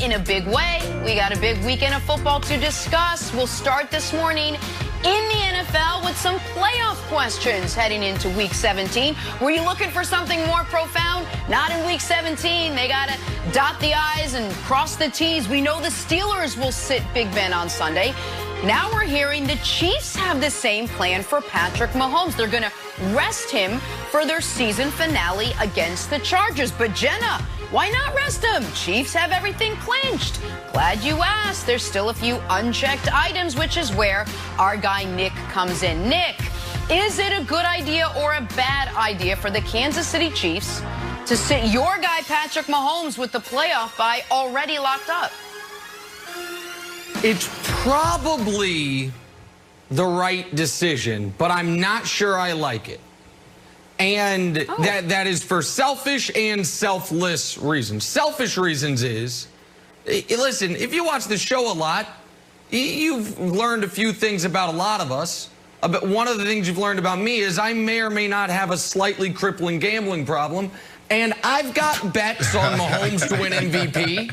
In a big way, we got a big weekend of football to discuss. We'll start this morning in the NFL with some playoff questions heading into Week 17. Were you looking for something more profound? Not in Week 17. They got to dot the I's and cross the T's. We know the Steelers will sit Big Ben on Sunday. Now we're hearing the Chiefs have the same plan for Patrick Mahomes. They're going to rest him for their season finale against the Chargers. But Jenna, why not rest him? Chiefs have everything clinched. Glad you asked. There's still a few unchecked items, which is where our guy Nick comes in. Nick, is it a good idea or a bad idea for the Kansas City Chiefs to sit your guy Patrick Mahomes with the playoff bye already locked up? It's probably the right decision, but I'm not sure I like it. And that is for selfish and selfless reasons. Selfish reasons is, listen, if you watch the show a lot, you've learned a few things about a lot of us. But one of the things you've learned about me is I may or may not have a slightly crippling gambling problem. And I've got bets on Mahomes to win MVP.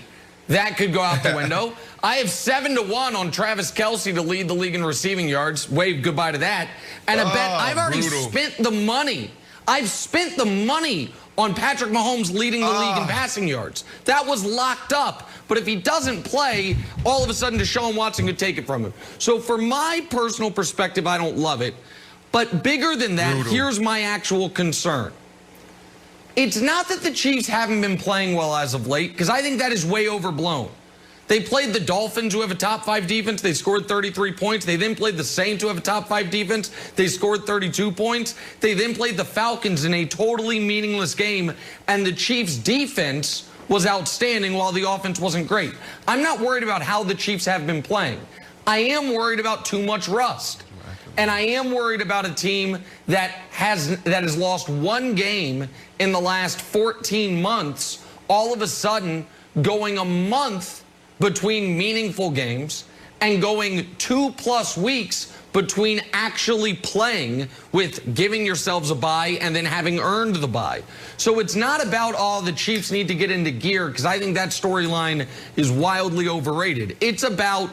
That could go out the window. I have 7-1 on Travis Kelce to lead the league in receiving yards. Wave goodbye to that. And a bet I've already spent the money. I've spent the money on Patrick Mahomes leading the league in passing yards. That was locked up. But if he doesn't play, all of a sudden Deshaun Watson could take it from him. So for my personal perspective, I don't love it. But bigger than that, here's my actual concern. It's not that the Chiefs haven't been playing well as of late, because I think that is way overblown. They played the Dolphins, who have a top-5 defense. They scored 33 points. They then played the Saints, who have a top-5 defense. They scored 32 points. They then played the Falcons in a totally meaningless game, and the Chiefs' defense was outstanding while the offense wasn't great. I'm not worried about how the Chiefs have been playing. I am worried about too much rust. And I am worried about a team that has lost one game in the last 14 months, all of a sudden going a month between meaningful games and going 2+ weeks between actually playing with giving yourselves a bye and then having earned the bye. So it's not about, oh, the Chiefs need to get into gear, because I think that storyline is wildly overrated. It's about,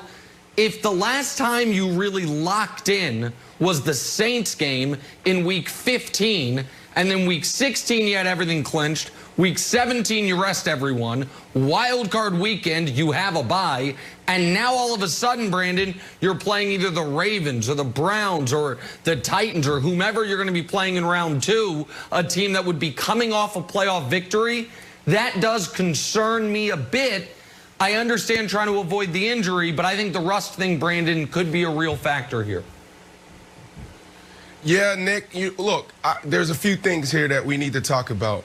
if the last time you really locked in was the Saints game in Week 15, and then Week 16 you had everything clinched, Week 17 you rest everyone, wild card weekend you have a bye, and now all of a sudden, Brandon, you're playing either the Ravens or the Browns or the Titans or whomever you're going to be playing in round 2, a team that would be coming off a playoff victory. That does concern me a bit. I understand trying to avoid the injury, but I think the rust thing, Brandon, could be a real factor here. Yeah, Nick, look, there's a few things here that we need to talk about.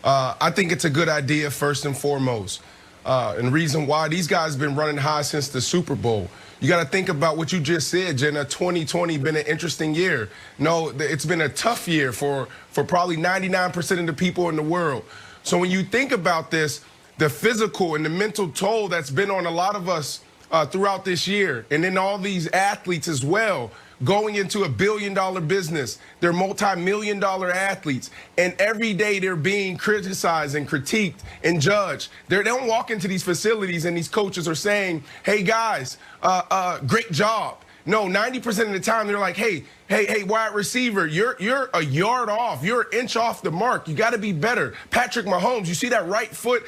I think it's a good idea, first and foremost. And the reason why, these guys have been running high since the Super Bowl. You got to think about what you just said, Jenna. 2020 been an interesting year. No, it's been a tough year for probably 99% of the people in the world. So when you think about this, the physical and the mental toll that's been on a lot of us throughout this year, and then all these athletes as well, going into a billion-dollar business. They're multi-million-dollar athletes, and every day they're being criticized and critiqued and judged. They don't walk into these facilities and these coaches are saying, hey, guys, great job. No, 90% of the time they're like, hey, wide receiver, you're a yard off. You're an inch off the mark. You got to be better. Patrick Mahomes, you see that right foot?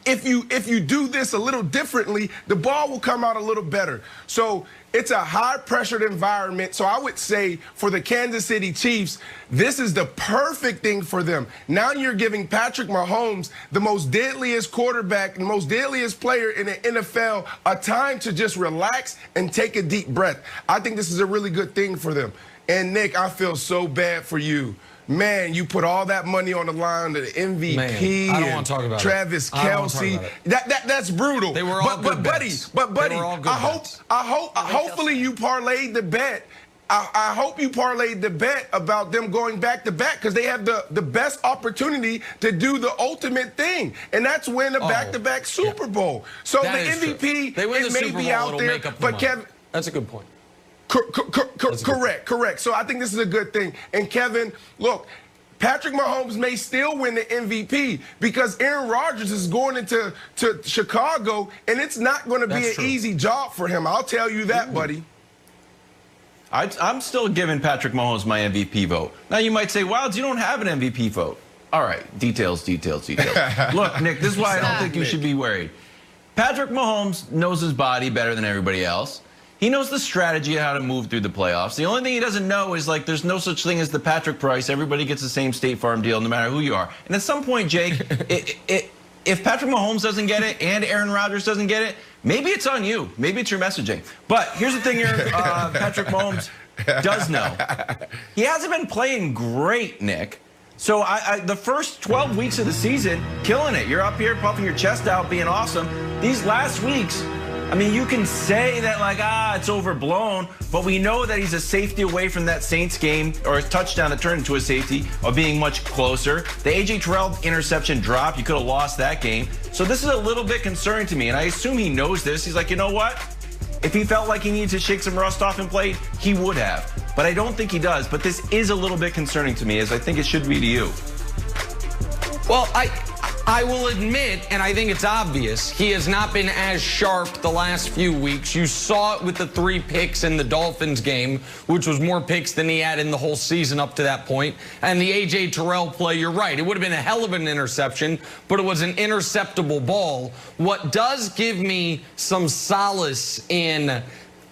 If you do this a little differently, the ball will come out a little better. So it's a high-pressured environment. So I would say for the Kansas City Chiefs, this is the perfect thing for them. Now you're giving Patrick Mahomes, the most deadliest quarterback, the most deadliest player in the NFL, a time to just relax and take a deep breath. I think this is a really good thing for them. And, Nick, I feel so bad for you. Man, you put all that money on the line to the MVP. Man, I don't want to talk about Travis Kelce. That's brutal. They were all good bets. Buddy, hopefully you parlayed the bet. I hope you parlayed the bet about them going back-to-back, because they have the best opportunity to do the ultimate thing, and that's win a back-to-back Super Bowl. So the MVP, it may be out there, but Kevin. That's a good point. Correct. So I think this is a good thing. And Kevin, look, Patrick Mahomes may still win the MVP because Aaron Rodgers is going into Chicago, and it's not going to be an easy job for him. I'll tell you that, buddy. I'm still giving Patrick Mahomes my MVP vote. Now, you might say, Wilds, you don't have an MVP vote. All right, details. Look, Nick, this is why I don't think you should be worried. Patrick Mahomes knows his body better than everybody else. He knows the strategy of how to move through the playoffs. The only thing he doesn't know is, like, there's no such thing as the Patrick price. Everybody gets the same State Farm deal no matter who you are. And at some point, Jake, if Patrick Mahomes doesn't get it and Aaron Rodgers doesn't get it, maybe it's on you. Maybe it's your messaging. But here's the thing Patrick Mahomes does know. He hasn't been playing great, Nick. So the first 12 weeks of the season, killing it. You're up here puffing your chest out, being awesome. These last weeks, I mean, you can say that, like, it's overblown, but we know that he's a safety away from that Saints game, or a touchdown that turned into a safety, of being much closer. The A.J. Terrell interception drop, you could have lost that game. So this is a little bit concerning to me, and I assume he knows this. He's like, you know what? If he felt like he needed to shake some rust off and play, he would have. But I don't think he does. But this is a little bit concerning to me, as I think it should be to you. Well, I will admit, and I think it's obvious, he has not been as sharp the last few weeks. You saw it with the 3 picks in the Dolphins game, which was more picks than he had in the whole season up to that point. And the A.J. Terrell play, you're right. It would have been a hell of an interception, but it was an interceptable ball. What does give me some solace in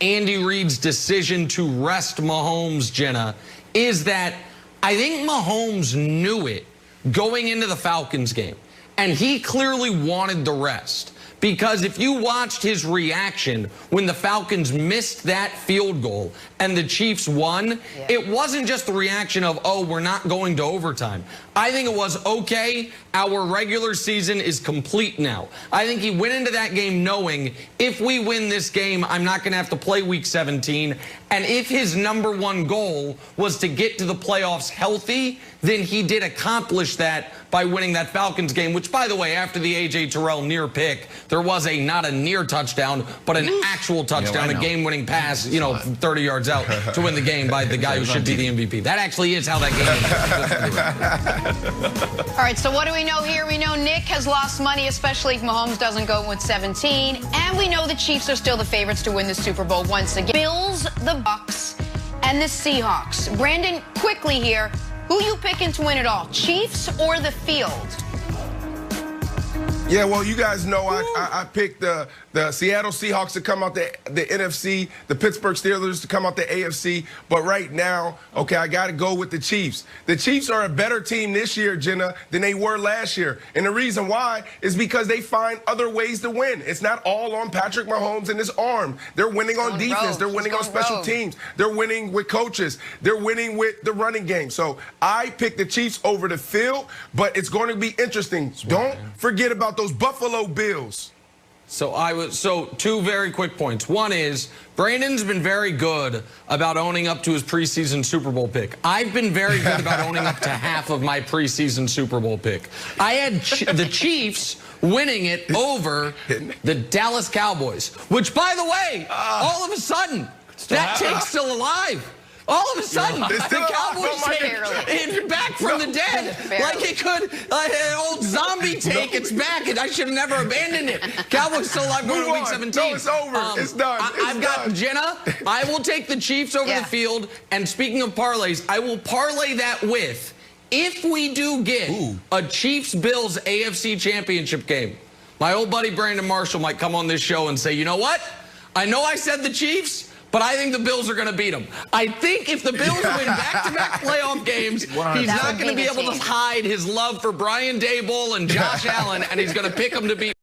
Andy Reid's decision to rest Mahomes, Jenna, is that I think Mahomes knew it going into the Falcons game. And he clearly wanted the rest. Because if you watched his reaction when the Falcons missed that field goal and the Chiefs won, it wasn't just the reaction of, oh, we're not going to overtime. I think it was, okay, our regular season is complete now. I think he went into that game knowing, if we win this game, I'm not going to have to play Week 17. And if his #1 goal was to get to the playoffs healthy, then he did accomplish that by winning that Falcons game, which, by the way, after the A.J. Terrell near pick, there was not a near touchdown, but an actual touchdown, a game-winning pass, 30 yards out to win the game by the guy who should be the MVP. That actually is how that game ended. All right, so what do we know here? We know Nick has lost money, especially if Mahomes doesn't go with 17. And we know the Chiefs are still the favorites to win the Super Bowl once again. Bills, the Bucks, and the Seahawks. Brandon, quickly here, who you picking to win it all, Chiefs or the field? Yeah, well, you guys know I picked the Seattle Seahawks to come out the NFC, the Pittsburgh Steelers to come out the AFC. But right now, okay, I got to go with the Chiefs. The Chiefs are a better team this year, Jenna, than they were last year. And the reason why is because they find other ways to win. It's not all on Patrick Mahomes and his arm. They're winning on defense. They're winning on special teams. They're winning with coaches. They're winning with the running game. So I picked the Chiefs over the field, but it's going to be interesting. Don't forget about those Buffalo Bills. So 2 very quick points. One is, Brandon's been very good about owning up to his preseason Super Bowl pick. I've been very good about owning up to half of my preseason Super Bowl pick. I had the Chiefs winning it over the Dallas Cowboys, which, by the way, all of a sudden, that take's still alive. All of a sudden, the Cowboys take back from the dead. Like it could, an old zombie take, it's back, and I should have never abandoned it. Cowboys still alive going to Week 17. No, it's over. It's done. I've got Jenna. I will take the Chiefs over the field. And speaking of parlays, I will parlay that with, if we do get a Chiefs-Bills AFC Championship game, my old buddy Brandon Marshall might come on this show and say, you know what? I know I said the Chiefs, but I think the Bills are going to beat them. I think if the Bills win back-to-back playoff games, he's not going to be able to hide his love for Brian Daboll and Josh Allen, and he's going to pick them to beat